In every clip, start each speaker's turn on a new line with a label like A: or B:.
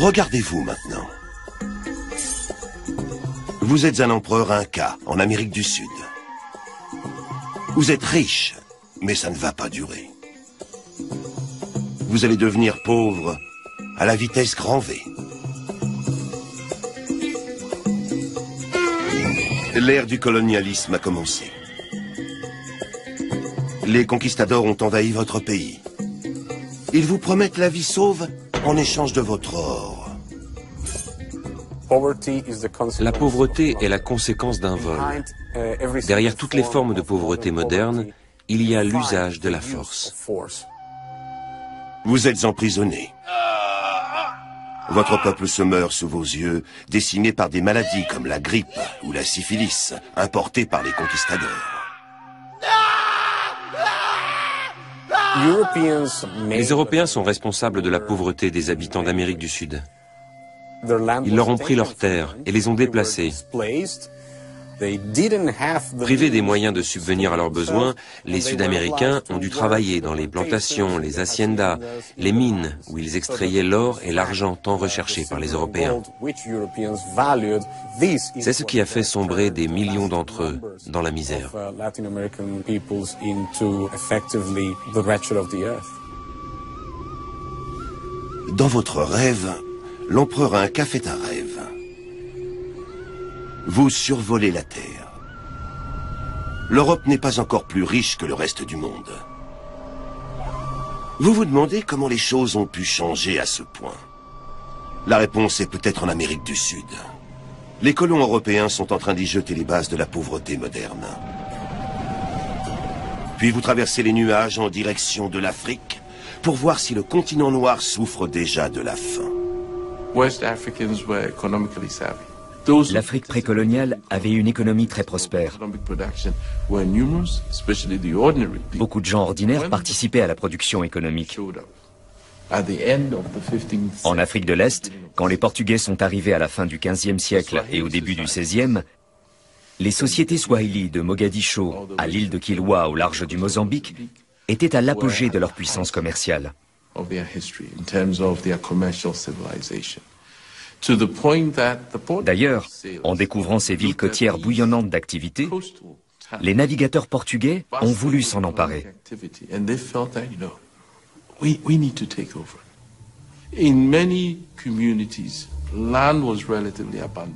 A: Regardez-vous maintenant. Vous êtes un empereur Inca en Amérique du Sud. Vous êtes riche, mais ça ne va pas durer. Vous allez devenir pauvre à la vitesse grand V. L'ère du colonialisme a commencé. Les conquistadors ont envahi votre pays. Ils vous promettent la vie sauve en échange de votre or.
B: La pauvreté est la conséquence d'un vol. Derrière toutes les formes de pauvreté modernes, il y a l'usage de la force.
A: Vous êtes emprisonné. Votre peuple se meurt sous vos yeux, décimé par des maladies comme la grippe ou la syphilis, importées par les conquistadors.
B: Les Européens sont responsables de la pauvreté des habitants d'Amérique du Sud. Ils leur ont pris leurs terres et les ont déplacés. Privés des moyens de subvenir à leurs besoins, les Sud-Américains ont dû travailler dans les plantations, les haciendas, les mines, où ils extrayaient l'or et l'argent tant recherchés par les Européens. C'est ce qui a fait sombrer des millions d'entre eux dans la misère.
A: Dans votre rêve, l'empereur Inca fait un rêve. Vous survolez la Terre. L'Europe n'est pas encore plus riche que le reste du monde. Vous vous demandez comment les choses ont pu changer à ce point. La réponse est peut-être en Amérique du Sud. Les colons européens sont en train d'y jeter les bases de la pauvreté moderne. Puis vous traversez les nuages en direction de l'Afrique pour voir si le continent noir souffre déjà de la faim.
C: L'Afrique précoloniale avait une économie très prospère. Beaucoup de gens ordinaires participaient à la production économique. En Afrique de l'Est, quand les Portugais sont arrivés à la fin du XVe siècle et au début du XVIe, les sociétés swahili de Mogadiscio à l'île de Kilwa au large du Mozambique étaient à l'apogée de leur puissance commerciale. D'ailleurs, en découvrant ces villes côtières bouillonnantes d'activité, les navigateurs portugais ont voulu s'en emparer.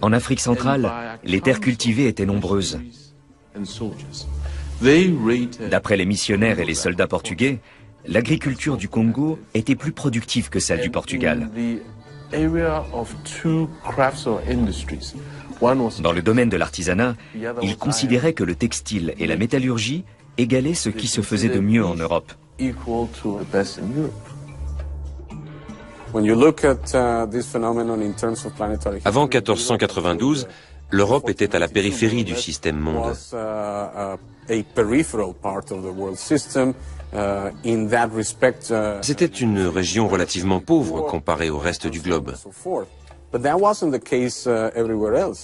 C: En Afrique centrale, les terres cultivées étaient nombreuses. D'après les missionnaires et les soldats portugais, l'agriculture du Congo était plus productive que celle du Portugal. Dans le domaine de l'artisanat, ils considéraient que le textile et la métallurgie égalaient ce qui se faisait de mieux en Europe.
B: Avant 1492, l'Europe était à la périphérie du système monde. C'était une région relativement pauvre comparée au reste du globe.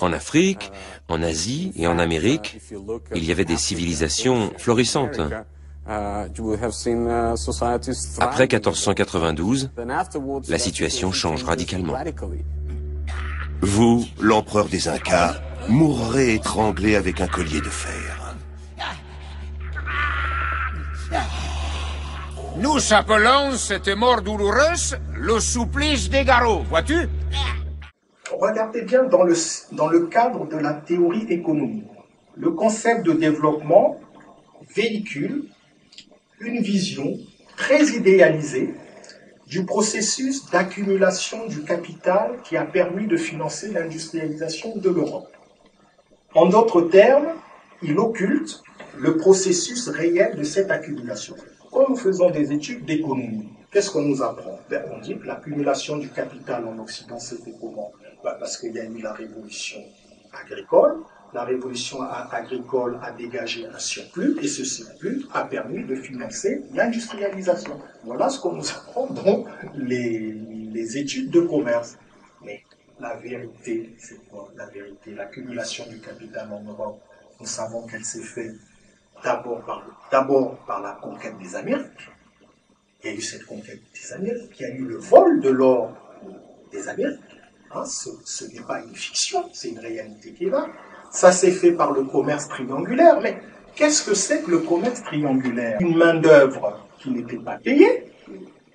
B: En Afrique, en Asie et en Amérique, il y avait des civilisations florissantes. Après 1492, la situation change radicalement.
A: Vous, l'empereur des Incas, mourrez étranglé avec un collier de fer.
D: Nous appelons cette mort douloureuse le supplice des garrots, vois-tu?
E: Regardez bien dans le cadre de la théorie économique. Le concept de développement véhicule une vision très idéalisée du processus d'accumulation du capital qui a permis de financer l'industrialisation de l'Europe. En d'autres termes, il occulte le processus réel de cette accumulation. Quand nous faisons des études d'économie, qu'est-ce qu'on nous apprend? On dit que l'accumulation du capital en Occident, c'était comment? Parce qu'il y a eu la révolution agricole. La révolution agricole a dégagé un surplus et ce surplus a permis de financer l'industrialisation. Voilà ce qu'on nous apprend dans les études de commerce. Mais la vérité, c'est quoi? La vérité, l'accumulation du capital en Europe, nous savons qu'elle s'est faite d'abord par la conquête des Amériques. Il y a eu cette conquête des Amériques, il y a eu le vol de l'or des Amériques. Hein, ce n'est pas une fiction, c'est une réalité qui est là. Ça s'est fait par le commerce triangulaire, mais qu'est-ce que c'est que le commerce triangulaire? Une main-d'œuvre qui n'était pas payée,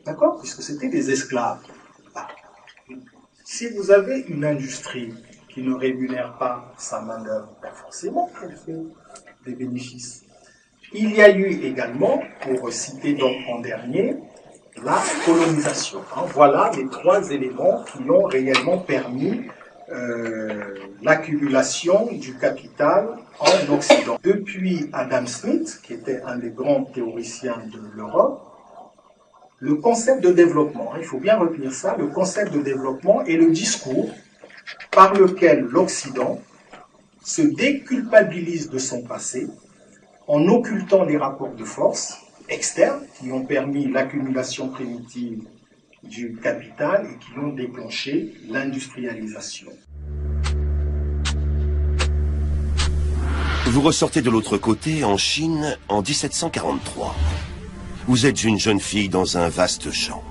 E: d'accord, puisque c'était des esclaves. Ah. Si vous avez une industrie qui ne rémunère pas sa main-d'œuvre, ben forcément elle fait des bénéfices. Il y a eu également, pour citer donc en dernier, la colonisation. Voilà les trois éléments qui ont réellement permis l'accumulation du capital en Occident. Depuis Adam Smith, qui était un des grands théoriciens de l'Europe, le concept de développement, il faut bien retenir ça, le concept de développement est le discours par lequel l'Occident se déculpabilise de son passé en occultant les rapports de force externes qui ont permis l'accumulation primitive du capital et qui ont déclenché l'industrialisation.
A: Vous ressortez de l'autre côté, en Chine, en 1743. Vous êtes une jeune fille dans un vaste champ.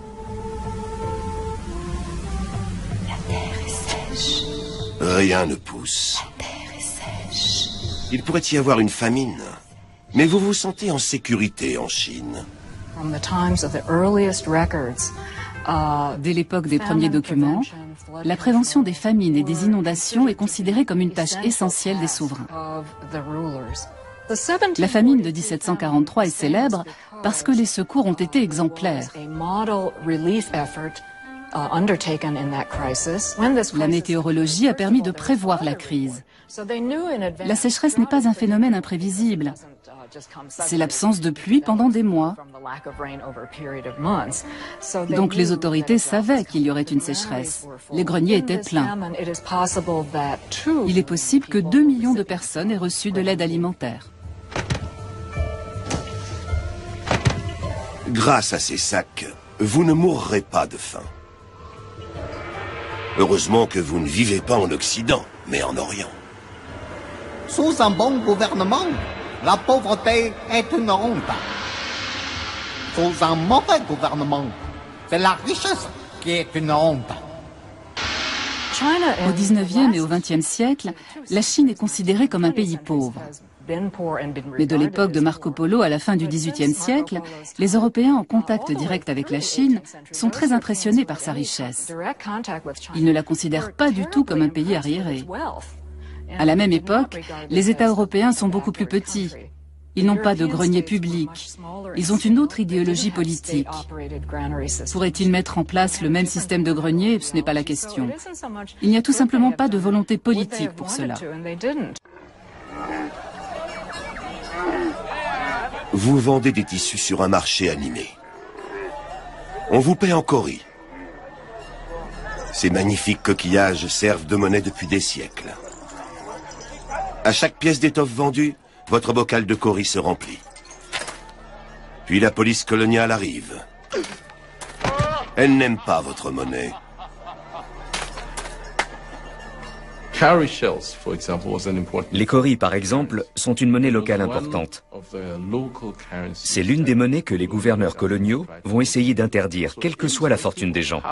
F: La terre est sèche.
A: Rien ne pousse.
F: La terre est sèche.
A: Il pourrait y avoir une famine. Mais vous vous sentez en sécurité en Chine.
G: Dès l'époque des premiers documents, la prévention des famines et des inondations est considérée comme une tâche essentielle des souverains. La famine de 1743 est célèbre parce que les secours ont été exemplaires. La météorologie a permis de prévoir la crise. La sécheresse n'est pas un phénomène imprévisible. C'est l'absence de pluie pendant des mois. Donc les autorités savaient qu'il y aurait une sécheresse. Les greniers étaient pleins. Il est possible que 2 millions de personnes aient reçu de l'aide alimentaire.
A: Grâce à ces sacs, vous ne mourrez pas de faim. Heureusement que vous ne vivez pas en Occident, mais en Orient.
H: Sous un bon gouvernement, la pauvreté est une honte. Sous un mauvais gouvernement, c'est la richesse qui est une honte.
G: Au 19e et au 20e siècle, la Chine est considérée comme un pays pauvre. Mais de l'époque de Marco Polo à la fin du XVIIIe siècle, les Européens en contact direct avec la Chine sont très impressionnés par sa richesse. Ils ne la considèrent pas du tout comme un pays arriéré. À la même époque, les États européens sont beaucoup plus petits. Ils n'ont pas de grenier public. Ils ont une autre idéologie politique. Pourraient-ils mettre en place le même système de grenier? Ce n'est pas la question. Il n'y a tout simplement pas de volonté politique pour cela.
A: Vous vendez des tissus sur un marché animé. On vous paie en cori. Ces magnifiques coquillages servent de monnaie depuis des siècles. À chaque pièce d'étoffe vendue, votre bocal de cori se remplit. Puis la police coloniale arrive. Elle n'aime pas votre monnaie.
C: Les coris, par exemple, sont une monnaie locale importante. C'est l'une des monnaies que les gouverneurs coloniaux vont essayer d'interdire, quelle que soit la fortune des gens,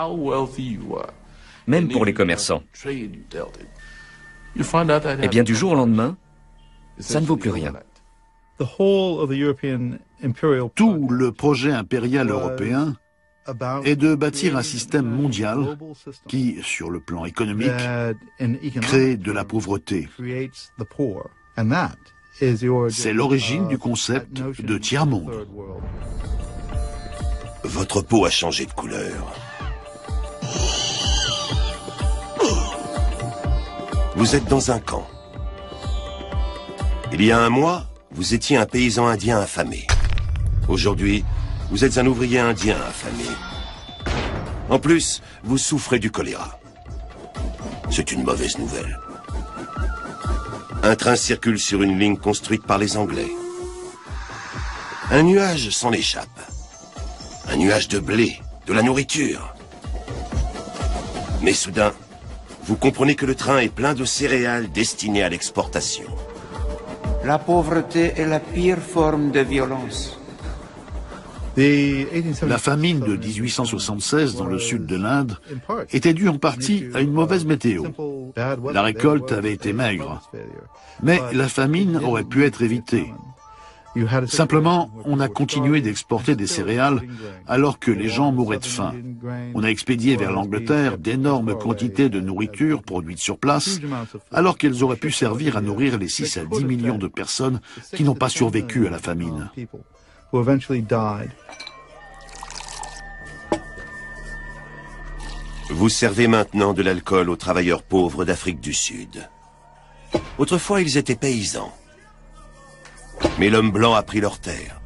C: même pour les commerçants. Eh bien, du jour au lendemain, ça ne vaut plus rien.
I: Tout le projet impérial européen est de bâtir un système mondial qui, sur le plan économique, crée de la pauvreté. C'est l'origine du concept de tiers-monde.
A: Votre peau a changé de couleur. Vous êtes dans un camp. Il y a un mois, vous étiez un paysan indien affamé. Aujourd'hui, vous êtes un ouvrier indien affamé. En plus, vous souffrez du choléra. C'est une mauvaise nouvelle. Un train circule sur une ligne construite par les Anglais. Un nuage s'en échappe. Un nuage de blé, de la nourriture. Mais soudain, vous comprenez que le train est plein de céréales destinées à l'exportation.
J: La pauvreté est la pire forme de violence.
I: La famine de 1876 dans le sud de l'Inde était due en partie à une mauvaise météo. La récolte avait été maigre. Mais la famine aurait pu être évitée. Simplement, on a continué d'exporter des céréales alors que les gens mouraient de faim. On a expédié vers l'Angleterre d'énormes quantités de nourriture produite sur place, alors qu'elles auraient pu servir à nourrir les 6 à 10 millions de personnes qui n'ont pas survécu à la famine.
A: Vous servez maintenant de l'alcool aux travailleurs pauvres d'Afrique du Sud. Autrefois, ils étaient paysans. Mais l'homme blanc a pris leur terre.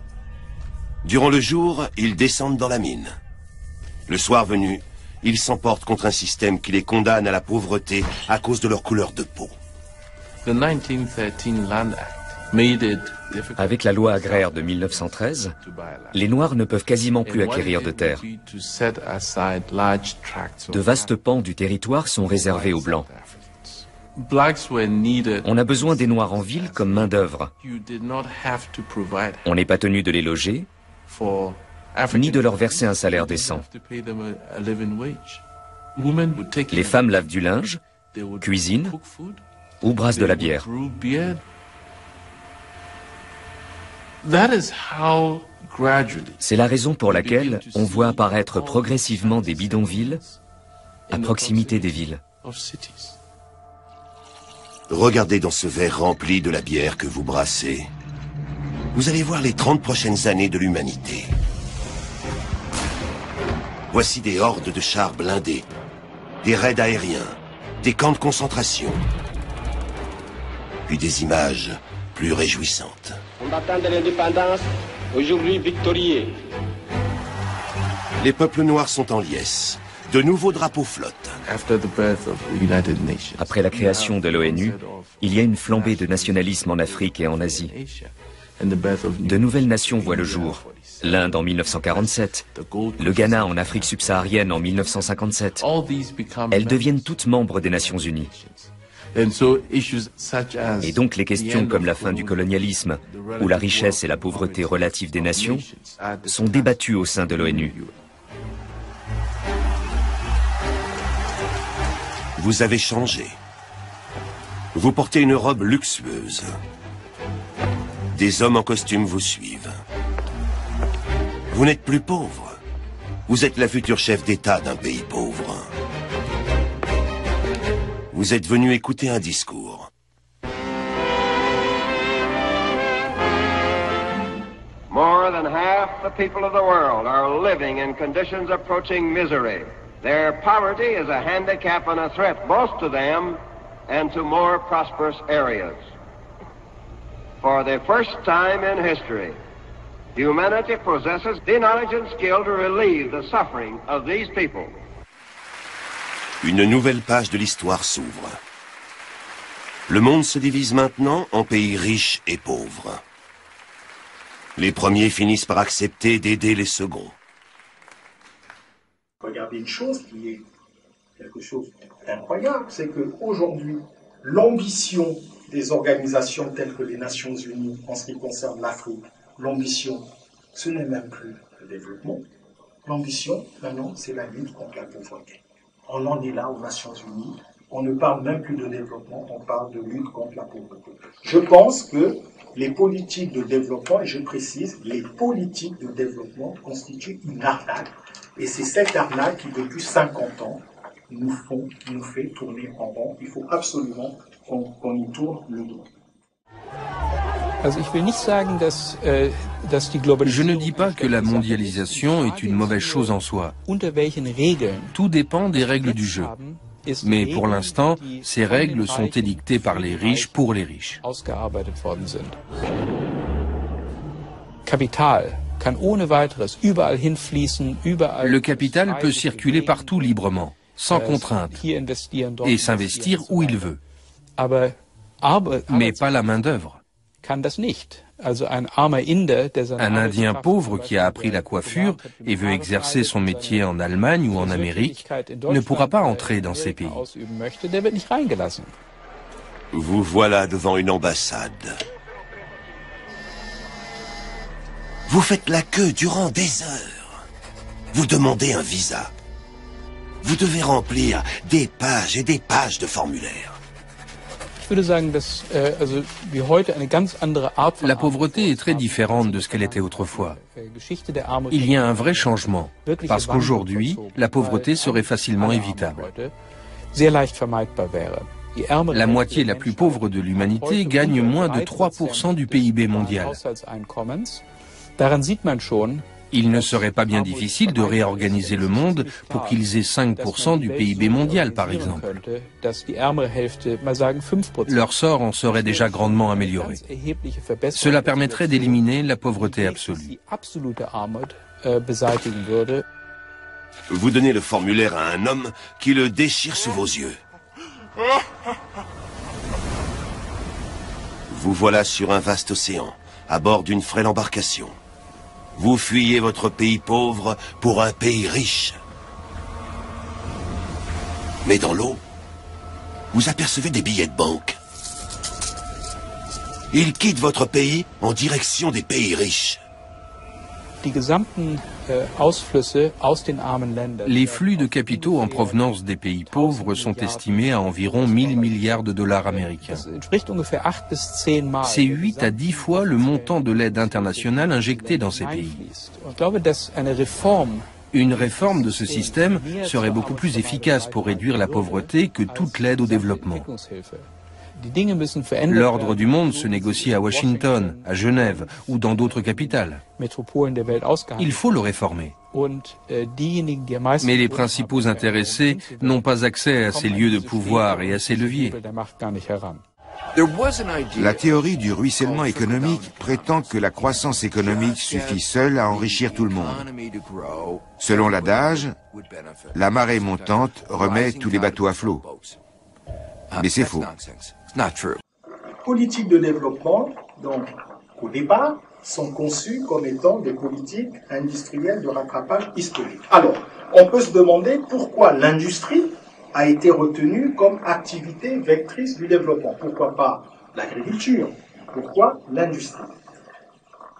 A: Durant le jour, ils descendent dans la mine. Le soir venu, ils s'emportent contre un système qui les condamne à la pauvreté à cause de leur couleur de peau.
C: Avec la loi agraire de 1913, les Noirs ne peuvent quasiment plus acquérir de terre. De vastes pans du territoire sont réservés aux Blancs. On a besoin des Noirs en ville comme main-d'œuvre. On n'est pas tenu de les loger, ni de leur verser un salaire décent. Les femmes lavent du linge, cuisinent ou brassent de la bière. C'est la raison pour laquelle on voit apparaître progressivement des bidonvilles à proximité des villes.
A: Regardez dans ce verre rempli de la bière que vous brassez. Vous allez voir les 30 prochaines années de l'humanité. Voici des hordes de chars blindés, des raids aériens, des camps de concentration, puis des images plus réjouissantes.
J: Combattants de l'indépendance, aujourd'hui victorieux.
A: Les peuples noirs sont en liesse. De nouveaux drapeaux flottent.
C: Après la création de l'ONU, il y a une flambée de nationalisme en Afrique et en Asie. De nouvelles nations voient le jour. L'Inde en 1947, le Ghana en Afrique subsaharienne en 1957. Elles deviennent toutes membres des Nations Unies. Et donc les questions comme la fin du colonialisme ou la richesse et la pauvreté relative des nations sont débattues au sein de l'ONU.
A: Vous avez changé. Vous portez une robe luxueuse. Des hommes en costume vous suivent. Vous n'êtes plus pauvre. Vous êtes la future chef d'État d'un pays pauvre. Vous êtes venu écouter un discours.
K: More than half the people of the world are living in conditions approaching misery. Their poverty is a handicap and a threat both to them and to more prosperous areas. For the first time in history, humanity possesses the knowledge and skill to relieve the suffering of these people.
A: Une nouvelle page de l'histoire s'ouvre. Le monde se divise maintenant en pays riches et pauvres. Les premiers finissent par accepter d'aider les seconds.
E: Regardez une chose qui est quelque chose d'incroyable, c'est qu'aujourd'hui, l'ambition des organisations telles que les Nations Unies en ce qui concerne l'Afrique, l'ambition, ce n'est même plus le développement. L'ambition, maintenant, c'est la lutte contre la pauvreté. On en est là aux Nations Unies. On ne parle même plus de développement, on parle de lutte contre la pauvreté. Je pense que les politiques de développement, et je précise, les politiques de développement constituent une arnaque. Et c'est cette arnaque qui, depuis 50 ans, nous fait tourner en rond. Il faut absolument qu'on y tourne le dos.
L: Je ne dis pas que la mondialisation est une mauvaise chose en soi. Tout dépend des règles du jeu. Mais pour l'instant, ces règles sont édictées par les riches pour les riches. Le capital peut circuler partout librement, sans contrainte, et s'investir où il veut. Mais pas la main-d'œuvre. Un Indien pauvre qui a appris la coiffure et veut exercer son métier en Allemagne ou en Amérique ne pourra pas entrer dans ces pays.
A: Vous voilà devant une ambassade. Vous faites la queue durant des heures. Vous demandez un visa. Vous devez remplir des pages et des pages de formulaires.
L: La pauvreté est très différente de ce qu'elle était autrefois. Il y a un vrai changement, parce qu'aujourd'hui, la pauvreté serait facilement évitable. La moitié la plus pauvre de l'humanité gagne moins de 3% du PIB mondial. Il ne serait pas bien difficile de réorganiser le monde pour qu'ils aient 5% du PIB mondial, par exemple. Leur sort en serait déjà grandement amélioré. Cela permettrait d'éliminer la pauvreté absolue.
A: Vous donnez le formulaire à un homme qui le déchire sous vos yeux. Vous voilà sur un vaste océan, à bord d'une frêle embarcation. Vous fuyez votre pays pauvre pour un pays riche. Mais dans l'eau, vous apercevez des billets de banque. Ils quittent votre pays en direction des pays riches.
L: Les flux de capitaux en provenance des pays pauvres sont estimés à environ 1000 milliards de dollars américains. C'est 8 à 10 fois le montant de l'aide internationale injectée dans ces pays. Une réforme de ce système serait beaucoup plus efficace pour réduire la pauvreté que toute l'aide au développement. L'ordre du monde se négocie à Washington, à Genève ou dans d'autres capitales. Il faut le réformer. Mais les principaux intéressés n'ont pas accès à ces lieux de pouvoir et à ces leviers.
M: La théorie du ruissellement économique prétend que la croissance économique suffit seule à enrichir tout le monde. Selon l'adage, la marée montante remet tous les bateaux à flot. Mais c'est faux.
E: Les politiques de développement, donc, au départ, sont conçues comme étant des politiques industrielles de rattrapage historique. Alors, on peut se demander pourquoi l'industrie a été retenue comme activité vectrice du développement. Pourquoi pas l'agriculture? Pourquoi l'industrie?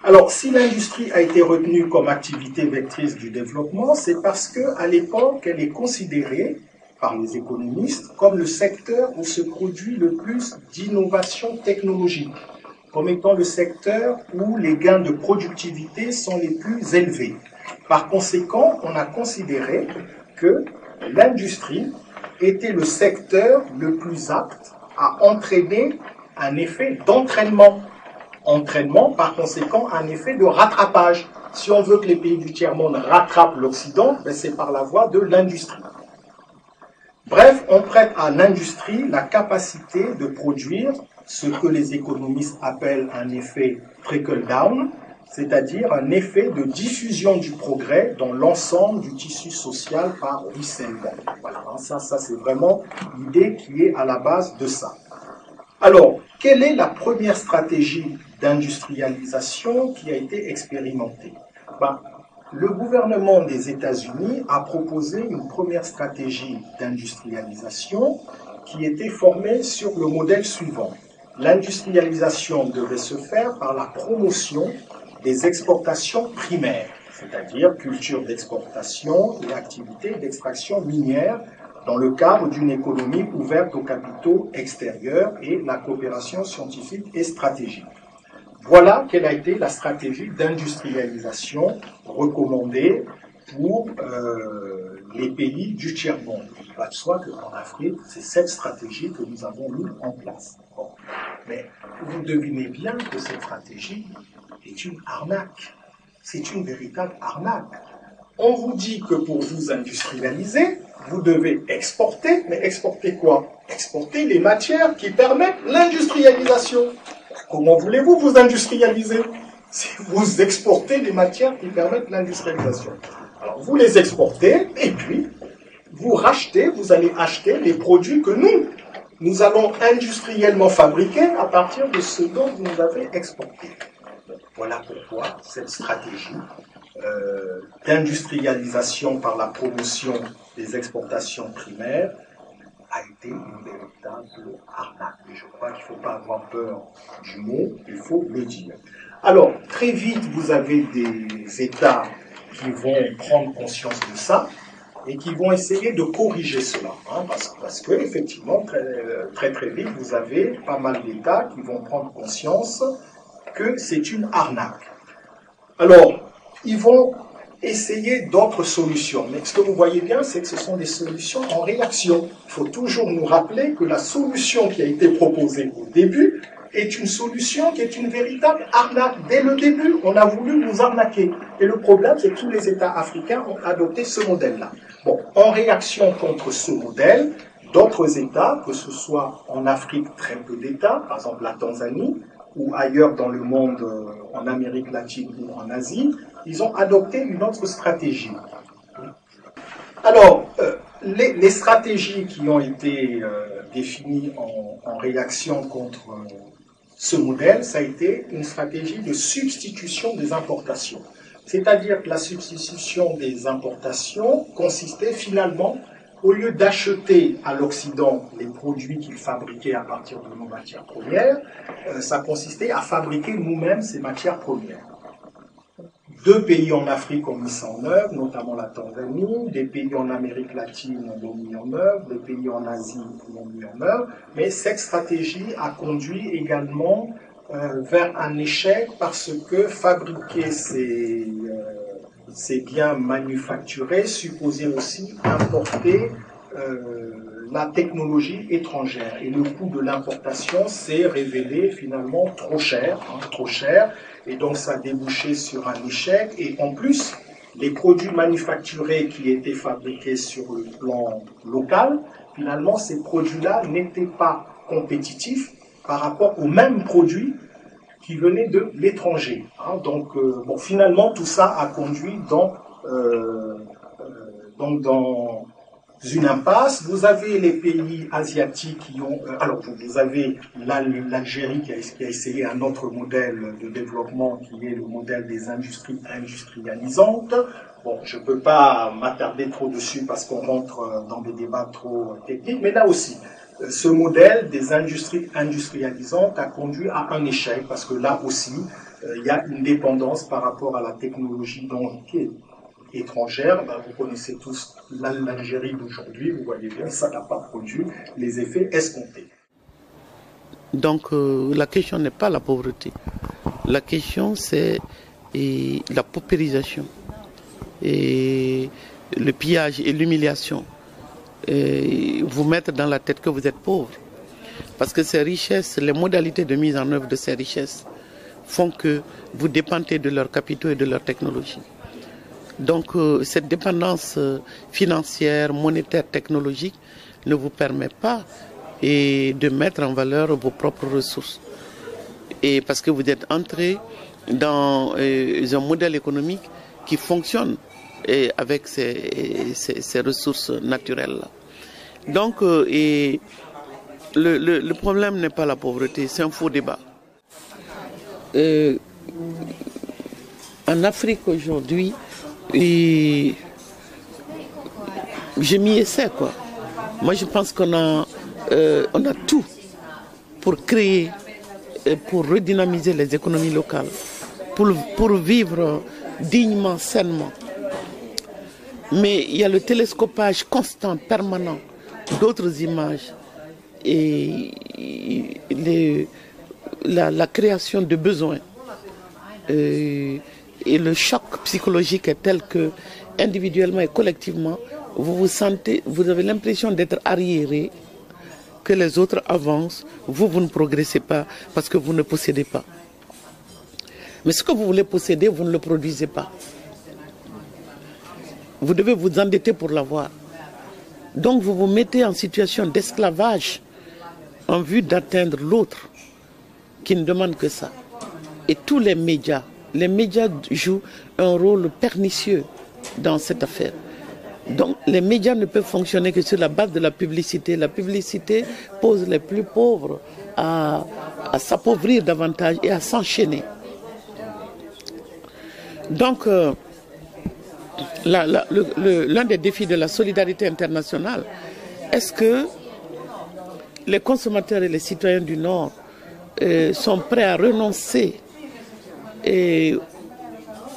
E: Alors, si l'industrie a été retenue comme activité vectrice du développement, c'est parce qu'à l'époque, elle est considérée par les économistes comme le secteur où se produit le plus d'innovation technologique, comme étant le secteur où les gains de productivité sont les plus élevés. Par conséquent, on a considéré que l'industrie était le secteur le plus apte à entraîner un effet d'entraînement. Entraînement, par conséquent, un effet de rattrapage. Si on veut que les pays du tiers-monde rattrapent l'Occident, ben c'est par la voie de l'industrie. Bref, on prête à l'industrie la capacité de produire ce que les économistes appellent un effet trickle-down, c'est-à-dire un effet de diffusion du progrès dans l'ensemble du tissu social par ruissellement. Voilà, ça c'est vraiment l'idée qui est à la base de ça. Alors, quelle est la première stratégie d'industrialisation qui a été expérimentée? Le gouvernement des États-Unis a proposé une première stratégie d'industrialisation qui était formée sur le modèle suivant. L'industrialisation devait se faire par la promotion des exportations primaires, c'est-à-dire culture d'exportation et activités d'extraction minière dans le cadre d'une économie ouverte aux capitaux extérieurs et la coopération scientifique et stratégique. Voilà quelle a été la stratégie d'industrialisation recommandée pour les pays du tiers-monde. Il va de soi qu'en Afrique, c'est cette stratégie que nous avons mis en place. Bon. Mais vous devinez bien que cette stratégie est une arnaque. C'est une véritable arnaque. On vous dit que pour vous industrialiser, vous devez exporter, mais exporter quoi? Exporter les matières qui permettent l'industrialisation. Comment voulez-vous vous industrialiser si vous exportez les matières qui permettent l'industrialisation? Alors, vous les exportez, et puis, vous rachetez, vous allez acheter les produits que nous allons industriellement fabriquer à partir de ce dont vous nous avez exporté. Voilà pourquoi cette stratégie d'industrialisation par la promotion des exportations primaires a été une véritable arnaque. Et je crois qu'il ne faut pas avoir peur du mot, il faut le dire. Alors, très vite, vous avez des États qui vont prendre conscience de ça et qui vont essayer de corriger cela. Hein, parce que, effectivement, très vite, vous avez pas mal d'États qui vont prendre conscience que c'est une arnaque. Alors, ils vont essayer d'autres solutions. Mais ce que vous voyez bien, c'est que ce sont des solutions en réaction. Il faut toujours nous rappeler que la solution qui a été proposée au début est une solution qui est une véritable arnaque. Dès le début, on a voulu nous arnaquer. Et le problème, c'est que tous les États africains ont adopté ce modèle-là. Bon, en réaction contre ce modèle, d'autres États, que ce soit en Afrique, très peu d'États, par exemple la Tanzanie, ou ailleurs dans le monde, en Amérique latine ou en Asie, ils ont adopté une autre stratégie. Alors, les stratégies qui ont été définies en réaction contre ce modèle, ça a été une stratégie de substitution des importations. C'est-à-dire que la substitution des importations consistait finalement, au lieu d'acheter à l'Occident les produits qu'ils fabriquaient à partir de nos matières premières, ça consistait à fabriquer nous-mêmes ces matières premières. 2 pays en Afrique ont mis ça en œuvre, notamment la Tanzanie, des pays en Amérique latine l'ont mis en œuvre, des pays en Asie l'ont mis en œuvre, mais cette stratégie a conduit également vers un échec parce que fabriquer ces biens manufacturés supposait aussi importer la technologie étrangère. Et le coût de l'importation s'est révélé finalement trop cher, et donc ça a débouché sur un échec. Et en plus, les produits manufacturés qui étaient fabriqués sur le plan local, finalement ces produits-là n'étaient pas compétitifs par rapport aux mêmes produits qui venaient de l'étranger. Hein. Donc, bon, finalement, tout ça a conduit dans une impasse. Vous avez les pays asiatiques qui ont... alors, vous avez l'Algérie qui a essayé un autre modèle de développement qui est le modèle des industries industrialisantes. Bon, je ne peux pas m'attarder trop dessus parce qu'on rentre dans des débats trop techniques, mais là aussi, ce modèle des industries industrialisantes a conduit à un échec parce que là aussi, il y a une dépendance par rapport à la technologie étrangère. Ben, vous connaissez tous l'Algérie d'aujourd'hui, vous voyez bien, ça n'a pas produit les effets escomptés.
N: Donc la question n'est pas la pauvreté. La question c'est la paupérisation, et le pillage et l'humiliation. Vous mettre dans la tête que vous êtes pauvre. Parce que ces richesses, les modalités de mise en œuvre de ces richesses font que vous dépendez de leurs capitaux et de leur technologie. Donc cette dépendance financière, monétaire, technologique ne vous permet pas de mettre en valeur vos propres ressources. Et parce que vous êtes entré dans un modèle économique qui fonctionne avec ces ressources naturelles-là. Donc, le problème n'est pas la pauvreté, c'est un faux débat. En Afrique aujourd'hui, je m'y essaie, quoi. Moi, je pense qu'on a tout pour créer, pour redynamiser les économies locales, pour vivre dignement, sainement. Mais il y a le télescopage constant, permanent, d'autres images et la création de besoins. Et le choc psychologique est tel que, individuellement et collectivement, vous avez l'impression d'être arriéré, que les autres avancent, vous ne progressez pas parce que vous ne possédez pas. Mais ce que vous voulez posséder, vous ne le produisez pas. Vous devez vous endetter pour l'avoir. Donc vous vous mettez en situation d'esclavage en vue d'atteindre l'autre qui ne demande que ça. Et tous les médias jouent un rôle pernicieux dans cette affaire. Donc les médias ne peuvent fonctionner que sur la base de la publicité. La publicité pose les plus pauvres à s'appauvrir davantage et à s'enchaîner. Donc l'un des défis de la solidarité internationale, est-ce que les consommateurs et les citoyens du Nord sont prêts à renoncer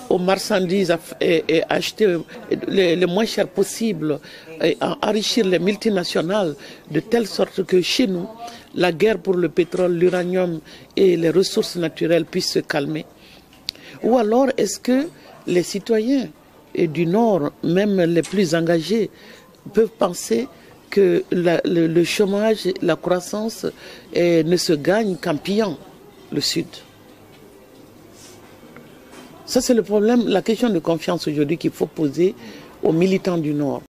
N: aux marchandises et acheter le moins cher possible et enrichir les multinationales de telle sorte que chez nous, la guerre pour le pétrole, l'uranium et les ressources naturelles puisse se calmer? Ou alors est-ce que les citoyens du Nord, même les plus engagés, peuvent penser que le chômage, la croissance ne se gagne qu'en pillant le Sud? Ça, c'est le problème, la question de confiance aujourd'hui qu'il faut poser aux militants du Nord.